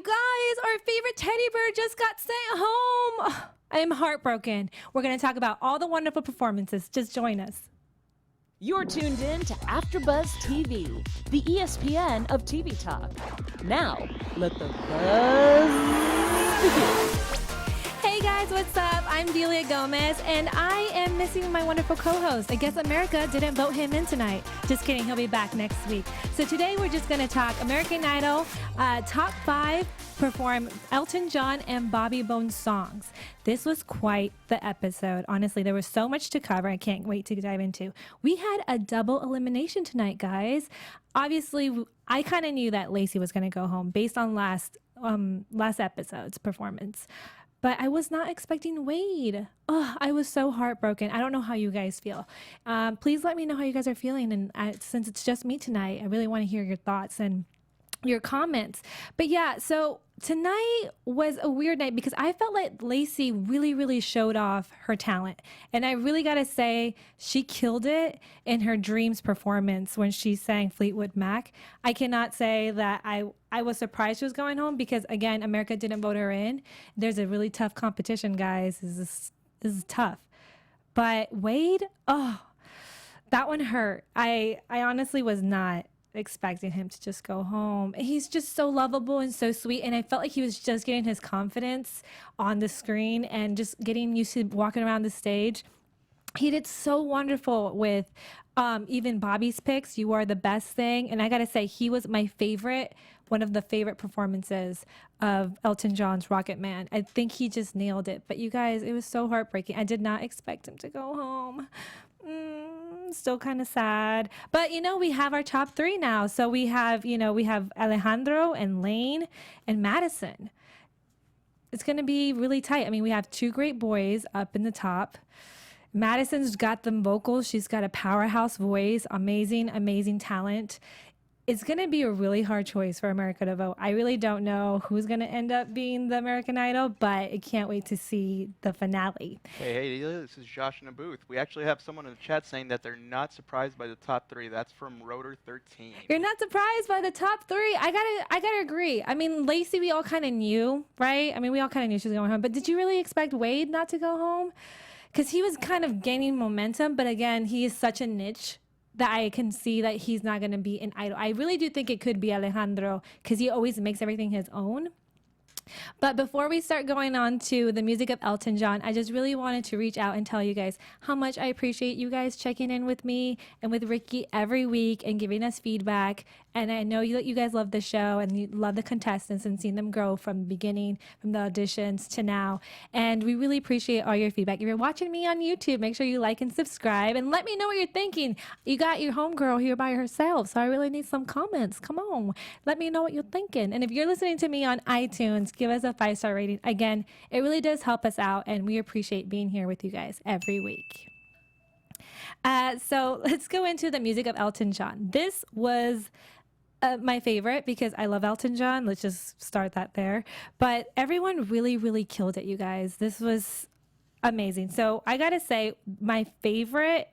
guys, our favorite teddy bear just got sent home. I am heartbroken. We're going to talk about all the wonderful performances. Just join us. You're tuned in to AfterBuzz TV, the ESPN of TV talk. Now, let the buzz begin. Hey guys, what's up? I'm Delia Gomez, and I am missing my wonderful co-host. I guess America didn't vote him in tonight. Just kidding, he'll be back next week. So today we're just going to talk American Idol Top 5 perform Elton John and Bobbi Bones songs. This was quite the episode. Honestly, there was so much to cover. I can't wait to dive into. We had a double elimination tonight, guys. Obviously, I kind of knew that Laci was going to go home based on last episode's performance. But I was not expecting Wade. Oh, I was so heartbroken. I don't know how you guys feel. Please let me know how you guys are feeling. And since it's just me tonight, I really want to hear your thoughts and your comments. But yeah, so tonight was a weird night because I felt like Laci really showed off her talent. And I really got to say, she killed it in her Dreams performance when she sang Fleetwood Mac. I cannot say that I was surprised she was going home because, again, America didn't vote her in. There's a really tough competition, guys. This is tough. But Wade, oh, that one hurt. I honestly was not expecting him to just go home. He's just so lovable and so sweet, and I felt like he was just getting his confidence on the screen and just getting used to walking around the stage. He did so wonderful with even Bobbi's picks, You Are the Best Thing, and I gotta say, he was my favorite, one of the favorite performances of Elton John's Rocket Man. I think he just nailed it. But you guys, it was so heartbreaking. I did not expect him to go home. Still kind of sad, but we have our top 3 now. So we have Alejandro and Lane and Madison. It's going to be really tight. I mean, we have 2 great boys up in the top. Madison's got the vocals. She's got a powerhouse voice, amazing talent. It's going to be a really hard choice for America to vote. I really don't know who's going to end up being the American Idol, but I can't wait to see the finale. Hey, this is Josh in the booth. We actually have someone in the chat saying that they're not surprised by the top 3. That's from Rotor 13. You're not surprised by the top 3? I gotta agree. I mean, Laci, we all kind of knew, right? I mean, we all kind of knew she was going home. But did you really expect Wade not to go home? Because he was kind of gaining momentum, but again, he is such a niche that I can see that he's not going to be an idol. I really do think it could be Alejandro because he always makes everything his own. But before we start going on to the music of Elton John, I just really wanted to reach out and tell you guys how much I appreciate you guys checking in with me and with Ricky every week and giving us feedback. And I know that you guys love the show and you love the contestants and seeing them grow from the beginning, from the auditions to now. And we really appreciate all your feedback. If you're watching me on YouTube, make sure you like and subscribe and let me know what you're thinking. You got your homegirl here by herself, so I really need some comments. Come on, let me know what you're thinking. And if you're listening to me on iTunes, give us a 5-star rating. Again, it really does help us out, and we appreciate being here with you guys every week. So let's go into the music of Elton John. This was my favorite because I love Elton John. Let's just start that there. But everyone really killed it, you guys. This was amazing. So I gotta say, my favorite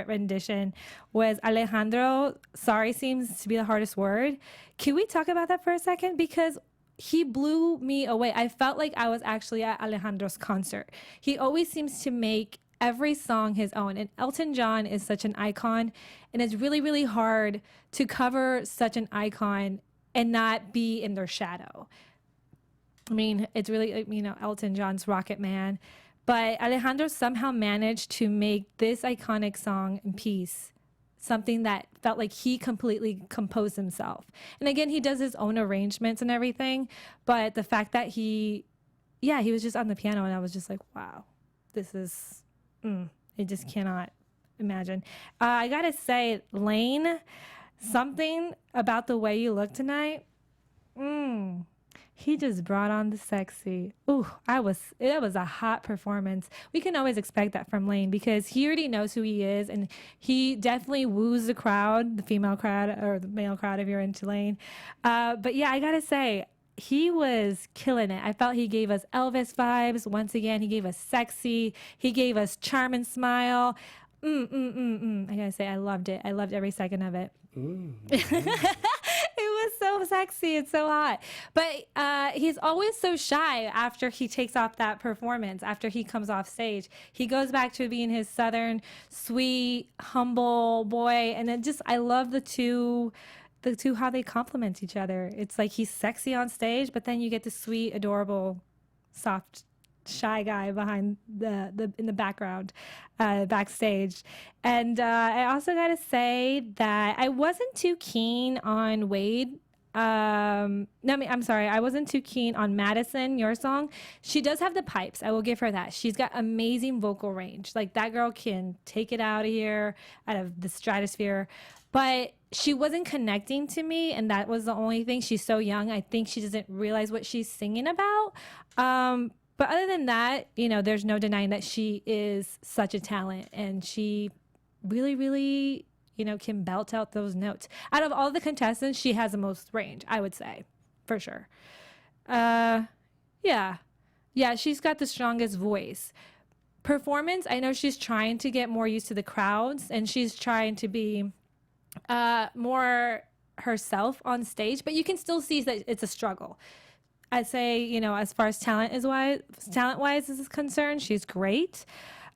rendition was Alejandro. Sorry seems to be the hardest word. Can we talk about that for a second? Because he blew me away. I felt like I was actually at Alejandro's concert. He always seems to make every song his own. And Elton John is such an icon. And it's really hard to cover such an icon and not be in their shadow. I mean, it's really, Elton John's Rocket Man. But Alejandro somehow managed to make this iconic song in peace something that felt like he completely composed himself. And again, he does his own arrangements and everything, but the fact that he was just on the piano and I was just like, wow, this is, I just cannot imagine. I gotta say, Lane, something about the way you look tonight, he just brought on the sexy. Ooh, it was a hot performance. We can always expect that from Lane because he already knows who he is and he definitely woos the crowd, the female crowd or the male crowd if you're into Lane. But yeah, I gotta say, he was killing it. I felt he gave us Elvis vibes. Once again, he gave us sexy. He gave us charm and smile. I gotta say, I loved it. I loved every second of it. It was so sexy. It's so hot. But he's always so shy after he takes off that performance, after he comes off stage. He goes back to being his southern, sweet, humble boy. And then I love the two, how they complement each other. It's like he's sexy on stage, but then you get the sweet, adorable, soft, shy guy behind in the background, backstage. And I also gotta say that I wasn't too keen on Wade. No, I'm sorry, I wasn't too keen on Madison, your song. She does have the pipes, I will give her that. She's got amazing vocal range. Like, that girl can take it out of here, out of the stratosphere. But she wasn't connecting to me, and that was the only thing. She's so young. I think she doesn't realize what she's singing about. But other than that, there's no denying that she is such a talent, and she really, really, can belt out those notes. Out of all the contestants, she has the most range, I would say, for sure. Yeah, she's got the strongest voice. Performance, I know she's trying to get more used to the crowds, and she's trying to be more herself on stage, but you can still see that it's a struggle. I'd say, as far as talent-wise is concerned, she's great.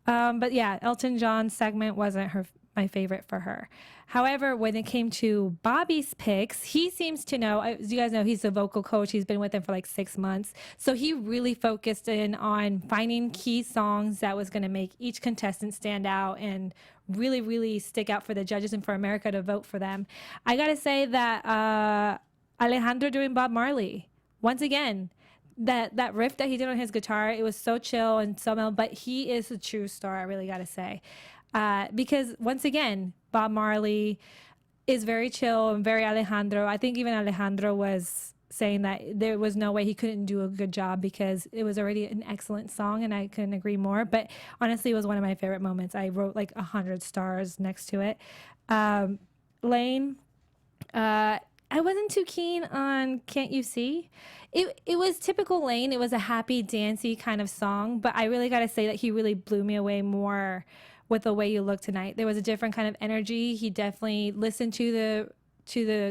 But yeah, Elton John's segment wasn't my favorite for her. However, when it came to Bobbi's picks, he seems to know, as you guys know, he's a vocal coach. He's been with him for like 6 months. So he really focused in on finding key songs that was going to make each contestant stand out and really, really stick out for the judges and for America to vote for them. I got to say that Alejandro doing Bob Marley, once again, that riff that he did on his guitar, it was so chill and so mellow, but he is a true star, I really got to say. Because once again, Bob Marley is very chill and very Alejandro. I think even Alejandro was saying that there was no way he couldn't do a good job because it was already an excellent song, and I couldn't agree more. But honestly, it was one of my favorite moments. I wrote like 100 stars next to it. Lane, I wasn't too keen on Can't You See? It was typical Lane. It was a happy, dancey kind of song, but I really got to say that he really blew me away more with The Way You Look Tonight. There was a different kind of energy. He definitely listened to the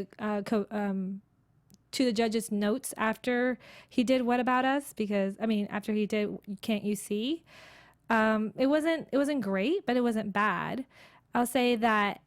judges' notes after he did What About Us, after he did Can't You See? It wasn't great, but it wasn't bad. I'll say that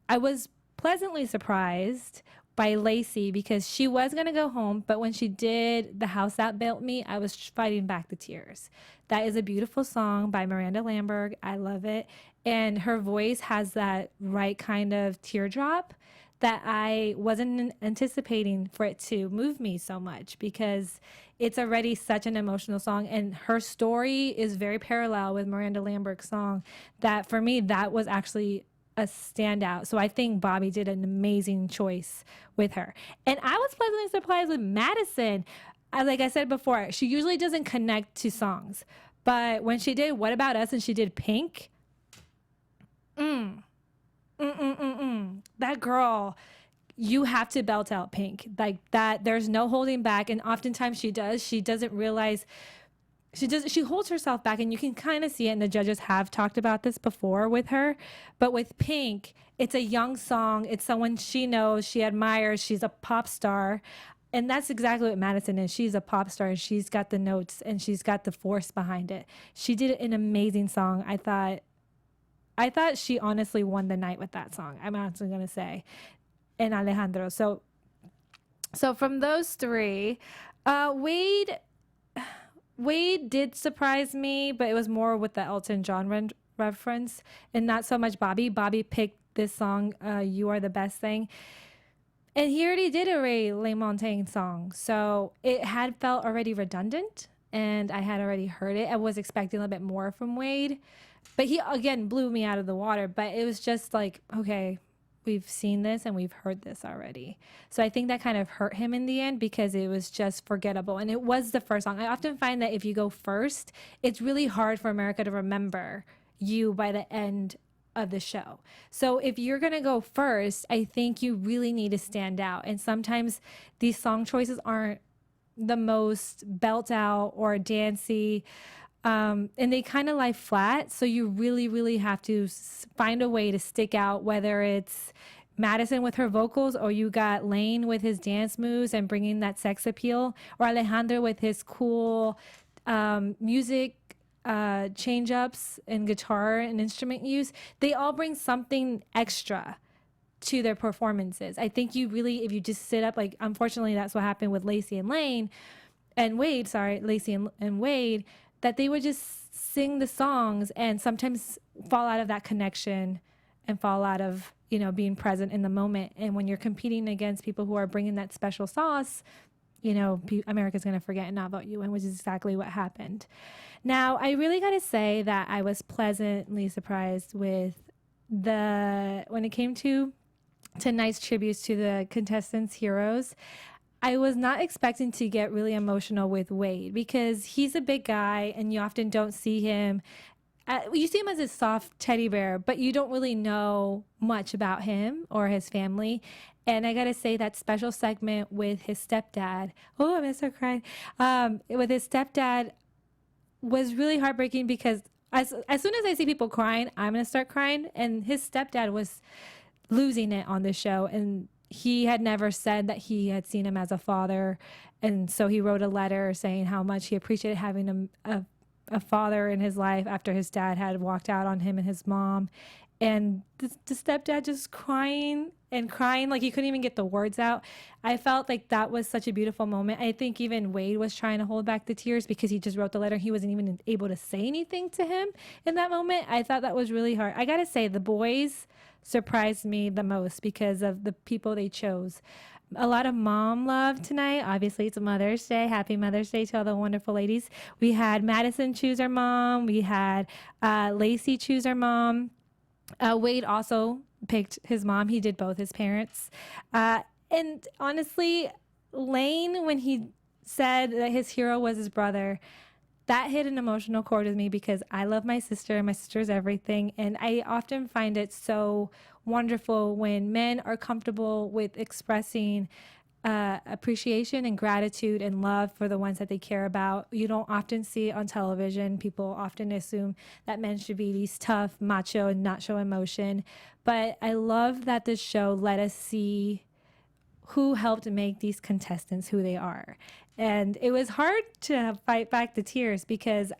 I was pleasantly surprised by Laci because she was going to go home, but when she did The House That Built Me, I was fighting back the tears. That is a beautiful song by Miranda Lambert. I love it. And her voice has that right kind of teardrop that I wasn't anticipating for it to move me so much because it's already such an emotional song, and her story is very parallel with Miranda Lambert's song that for me, that was actually a standout. So I think Bobbi did an amazing choice with her. And I was pleasantly surprised with Madison. Like I said before, she usually doesn't connect to songs. But when she did What About Us and she did Pink, that girl, you have to belt out Pink. Like that, there's no holding back. And oftentimes she doesn't realize she holds herself back, and you can kind of see it, and the judges have talked about this before with her. But with Pink, it's a young song. It's someone she knows, she admires. She's a pop star. And that's exactly what Madison is. She's a pop star, and she's got the notes, and she's got the force behind it. She did an amazing song. I thought she honestly won the night with that song. I'm honestly going to say. And Alejandro. So from those three, Wade did surprise me, but it was more with the Elton John reference and not so much Bobbi. Bobbi picked this song, You Are the Best Thing. And he already did a Ray LaMontagne song. So it had felt already redundant, and I had already heard it. I was expecting a little bit more from Wade. But he, again, blew me out of the water. But it was just like, okay, we've seen this and we've heard this already. So I think that kind of hurt him in the end because it was just forgettable. And it was the first song. I often find that if you go first, it's really hard for America to remember you by the end of the show. So if you're going to go first, I think you really need to stand out. And sometimes these song choices aren't the most belt out or dancey. And they kind of lie flat. So you really, really have to find a way to stick out, whether it's Madison with her vocals, or you got Lane with his dance moves and bringing that sex appeal, or Alejandro with his cool music change ups and guitar and instrument use. They all bring something extra to their performances. I think you really, if you just sit up, like, unfortunately, that's what happened with Laci and Wade, Laci and Wade, that they would just sing the songs and sometimes fall out of that connection and fall out of, you know, being present in the moment. And when you're competing against people who are bringing that special sauce, you know, America's going to forget and not vote you in, which is exactly what happened. Now, I really got to say that I was pleasantly surprised with when it came to tonight's tributes to the contestants' heroes. I was not expecting to get really emotional with Wade because he's a big guy and you often don't see him. You see him as a soft teddy bear, but you don't really know much about him or his family. And I got to say that special segment with his stepdad, oh, I'm going to start crying, with his stepdad was really heartbreaking because as soon as I see people crying, I'm going to start crying. And his stepdad was losing it on the show. And he had never said that he had seen him as a father. And so he wrote a letter saying how much he appreciated having a father in his life after his dad had walked out on him and his mom. And the stepdad just crying and crying, like he couldn't even get the words out. I felt like that was such a beautiful moment. I think even Wade was trying to hold back the tears because he just wrote the letter. He wasn't even able to say anything to him in that moment. I thought that was really hard. I got to say, the boys surprised me the most because of the people they chose. A lot of mom love tonight. Obviously, it's Mother's Day. Happy Mother's Day to all the wonderful ladies. We had Madison choose her mom. We had Laci choose her mom. Wade also picked his mom. He did both his parents. And honestly, Lane, when he said that his hero was his brother, that hit an emotional chord with me because I love my sister. My sister's everything. And I often find it so wonderful when men are comfortable with expressing appreciation and gratitude and love for the ones that they care about. You don't often see it on television. People often assume that men should be these tough, macho, and not show emotion. But I love that this show let us see who helped make these contestants who they are. And it was hard to fight back the tears because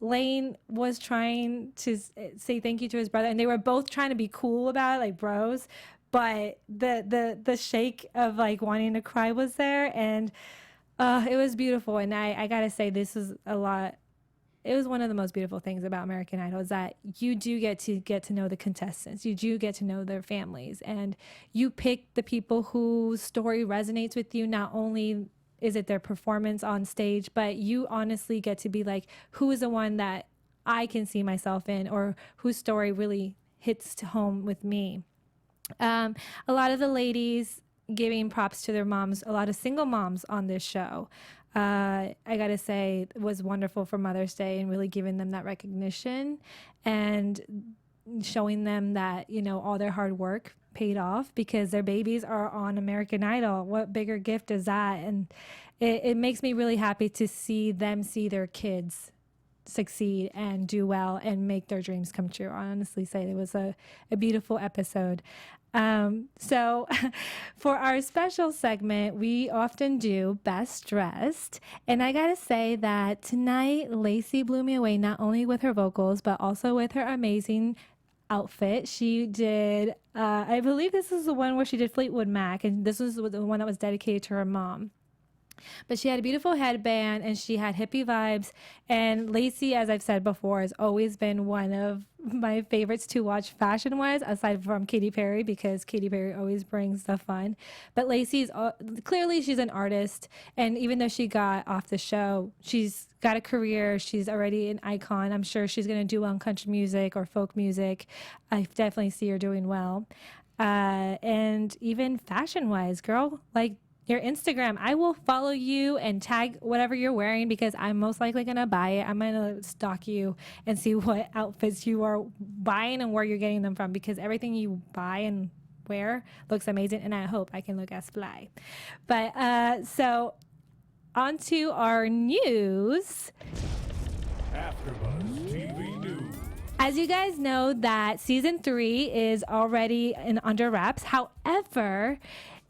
Lane was trying to say thank you to his brother, and they were both trying to be cool about it, like bros. But the shake of like wanting to cry was there, and it was beautiful. And I gotta say, this is a lot. It was one of the most beautiful things about American Idol is that you do get to know the contestants. You do get to know their families, and you pick the people whose story resonates with you. Not only is it their performance on stage, but you honestly get to be like, who is the one that I can see myself in, or whose story really hits home with me. A lot of the ladies giving props to their moms, a lot of single moms on this show. I gotta say, it was wonderful for Mother's Day and really giving them that recognition and showing them that, you know, all their hard work paid off because their babies are on American Idol. What bigger gift is that? And it makes me really happy to see them see their kids succeed and do well and make their dreams come true. I honestly say it was a beautiful episode. So for our special segment, we often do Best Dressed. And I gotta say that tonight, Laci blew me away, not only with her vocals, but also with her amazing outfit. She did, I believe this is the one where she did Fleetwood Mac, and this was the one that was dedicated to her mom. But she had a beautiful headband and she had hippie vibes. And Laci, as I've said before, has always been one of my favorites to watch fashion-wise, aside from Katy Perry, because Katy Perry always brings the fun. But Laci's clearly she's an artist, and even though she got off the show, she's got a career. She's already an icon. I'm sure she's going to do well in country music or folk music. I definitely see her doing well. And even fashion-wise, girl, like, your Instagram, I will follow you and tag whatever you're wearing because I'm most likely going to buy it. I'm going to stalk you and see what outfits you are buying and where you're getting them from because everything you buy and wear looks amazing, and I hope I can look as fly. But so on to our news. AfterBuzz TV News. As you guys know, that season 3 is already under wraps. However,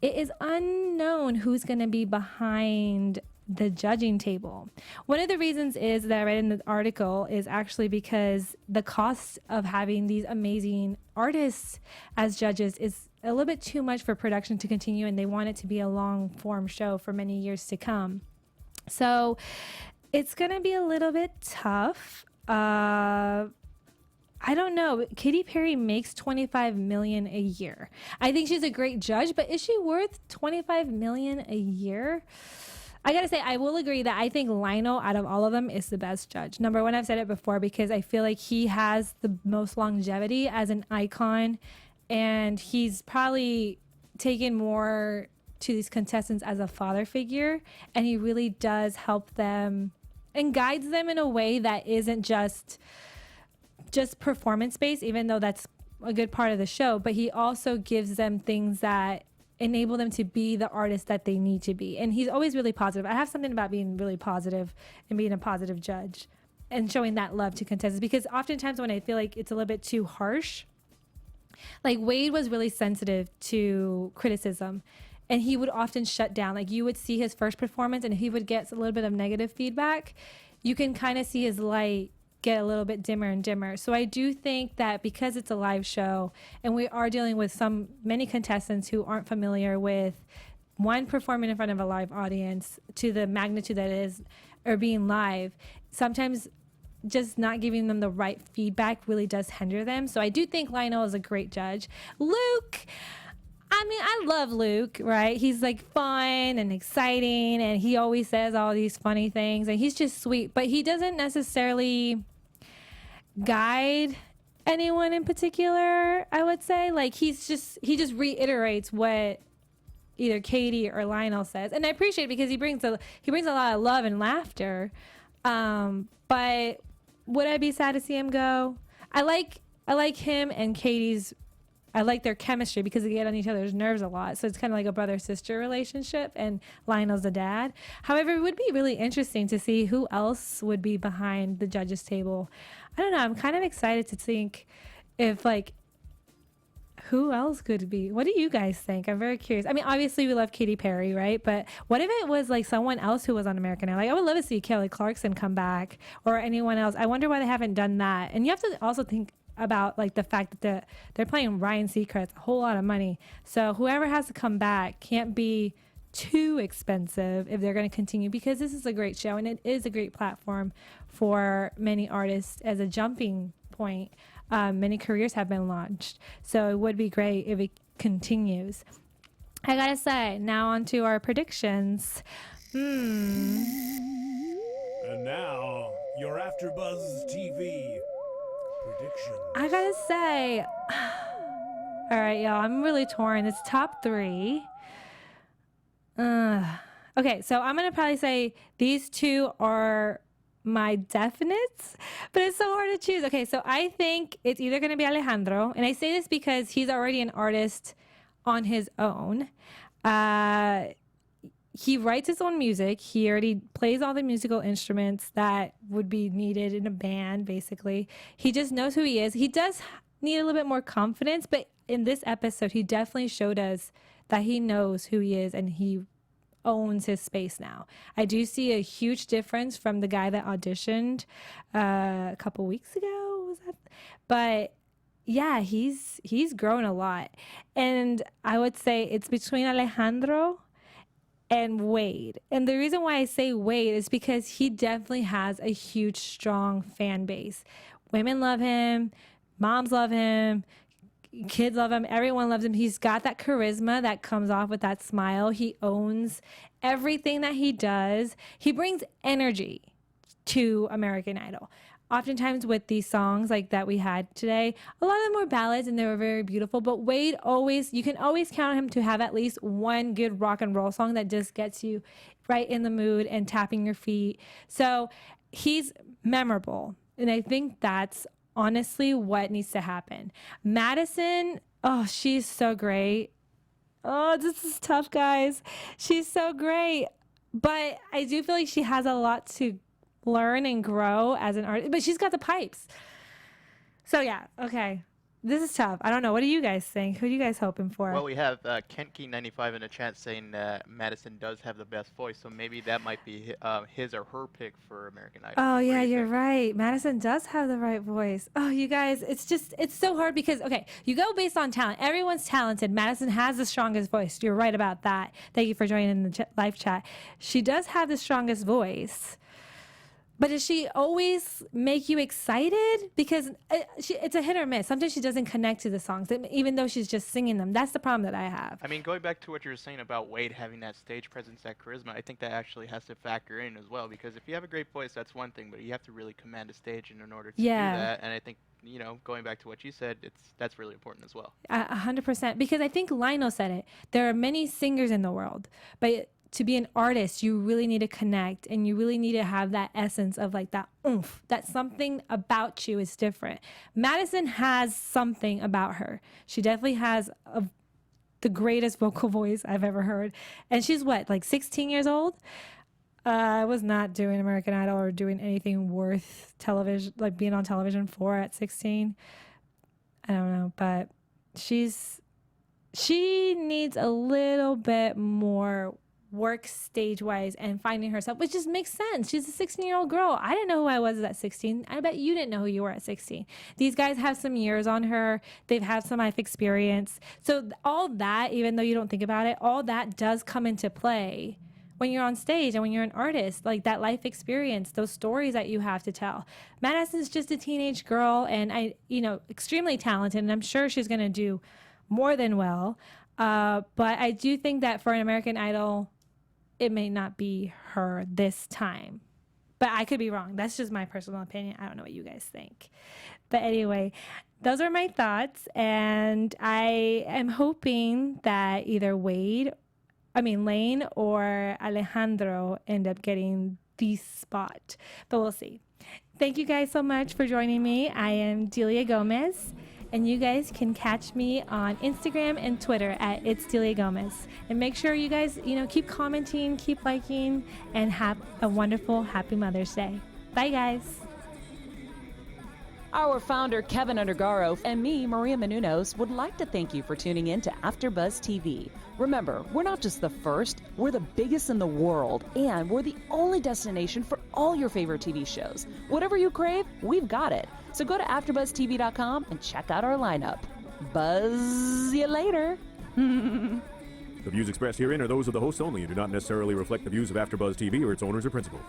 it is unknown who's going to be behind the judging table. One of the reasons is that I read in the article is actually because the cost of having these amazing artists as judges is a little bit too much for production to continue, and they want it to be a long form show for many years to come. So it's going to be a little bit tough. I don't know. Katy Perry makes $25 million a year. I think she's a great judge, but is she worth $25 million a year? I gotta say, I will agree that I think Lionel, out of all of them, is the best judge. Number one, I've said it before because I feel like he has the most longevity as an icon, and he's probably taken more to these contestants as a father figure, and he really does help them and guides them in a way that isn't just performance based, even though that's a good part of the show, but he also gives them things that enable them to be the artist that they need to be. And he's always really positive. I have something about being really positive and being a positive judge and showing that love to contestants, because oftentimes when I feel like it's a little bit too harsh, like Wade was really sensitive to criticism, and he would often shut down. Like you would see his first performance, and if he would get a little bit of negative feedback, you can kind of see his light get a little bit dimmer and dimmer. So I do think that because it's a live show and we are dealing with many contestants who aren't familiar with one, performing in front of a live audience to the magnitude that it is, or being live, sometimes just not giving them the right feedback really does hinder them. So I do think Lionel is a great judge. Luke, I mean, I love Luke, right? He's like fun and exciting, and he always says all these funny things, and he's just sweet, but he doesn't necessarily guide anyone in particular, I would say. Like he just reiterates what either Katie or Lionel says, and I appreciate it because he brings a lot of love and laughter. But would I be sad to see him go? I like him and Katie's. I like their chemistry because they get on each other's nerves a lot. So it's kind of like a brother-sister relationship, and Lionel's the dad. However, it would be really interesting to see who else would be behind the judges' table. I don't know. I'm kind of excited to think if, like, who else could be? What do you guys think? I'm very curious. I mean, obviously we love Katy Perry, right? But what if it was like someone else who was on American Idol? Like, I would love to see Kelly Clarkson come back, or anyone else. I wonder why they haven't done that. And you have to also think about like the fact that they're playing Ryan Seacrest a whole lot of money. So whoever has to come back can't be too expensive if they're going to continue, because this is a great show and it is a great platform for many artists as a jumping point. Many careers have been launched, so it would be great if it continues. I gotta say, now on to our predictions. And now, your AfterBuzz TV predictions. I gotta say, all right, y'all, I'm really torn. It's top 3. Okay, so I'm gonna probably say these two are my definites, but it's so hard to choose. Okay, so I think it's either going to be Alejandro, and I say this because he's already an artist on his own. He writes his own music. He already plays all the musical instruments that would be needed in a band, basically. He just knows who he is. He does need a little bit more confidence, but in this episode, he definitely showed us that he knows who he is and he owns his space now. I do see a huge difference from the guy that auditioned a couple weeks ago. Was that? But yeah, he's grown a lot, and I would say it's between Alejandro and Wade. And the reason why I say Wade is because he definitely has a huge, strong fan base. Women love him, moms love him, kids love him, everyone loves him. He's got that charisma that comes off with that smile. He owns everything that he does. He brings energy to American Idol. Oftentimes with these songs like that we had today, a lot of them were ballads and they were very beautiful, but Wade you can always count on him to have at least one good rock and roll song that just gets you right in the mood and tapping your feet. So he's memorable, and I think that's honestly what needs to happen. Madison, oh, she's so great. Oh, this is tough, guys. She's so great. But I do feel like she has a lot to learn and grow as an artist. But she's got the pipes. So yeah, okay. This is tough. I don't know. What do you guys think? Who are you guys hoping for? Well, we have KentKey95 in the chat saying Madison does have the best voice, so maybe that might be his or her pick for American Idol. Oh, What do yeah, you you're think? right. Madison does have the right voice. Oh, you guys, it's so hard because, okay, you go based on talent. Everyone's talented. Madison has the strongest voice. You're right about that. Thank you for joining in the live chat. She does have the strongest voice. But does she always make you excited? Because it's a hit or miss. Sometimes she doesn't connect to the songs, even though she's just singing them. That's the problem that I have. I mean, going back to what you were saying about Wade having that stage presence, that charisma, I think that actually has to factor in as well. Because if you have a great voice, that's one thing, but you have to really command a stage in order to do that. And I think, you know, going back to what you said, that's really important as well. 100%. Because I think Lionel said it. There are many singers in the world, but to be an artist, you really need to connect and you really need to have that essence of like that oomph, that something about you is different. Madison has something about her. She definitely has the greatest vocal voice I've ever heard. And she's what, like 16 years old? I was not doing American Idol or doing anything worth television, like being on television for at 16. I don't know, but she needs a little bit more work stage wise and finding herself, which just makes sense. She's a 16-year-old girl. I didn't know who I was at 16. I bet you didn't know who you were at 16. These guys have some years on her. They've had some life experience. So all that, even though you don't think about it, all that does come into play when you're on stage and when you're an artist, like that life experience, those stories that you have to tell. Madison's just a teenage girl and extremely talented, and I'm sure she's going to do more than well. But I do think that for an American Idol, it may not be her this time. But I could be wrong. That's just my personal opinion. I don't know what you guys think. But anyway, those are my thoughts. And I am hoping that either Lane or Alejandro end up getting the spot. But we'll see. Thank you guys so much for joining me. I am Delia Gomez. And you guys can catch me on Instagram and Twitter at It's Delia Gomez. And make sure you guys, keep commenting, keep liking, and have a wonderful, happy Mother's Day. Bye, guys. Our founder, Keven Undergaro, and me, Maria Menounos, would like to thank you for tuning in to AfterBuzz TV. Remember, we're not just the first, we're the biggest in the world, and we're the only destination for all your favorite TV shows. Whatever you crave, we've got it. So go to AfterBuzzTV.com and check out our lineup. Buzz you later. The views expressed herein are those of the hosts only and do not necessarily reflect the views of AfterBuzz TV or its owners or principals.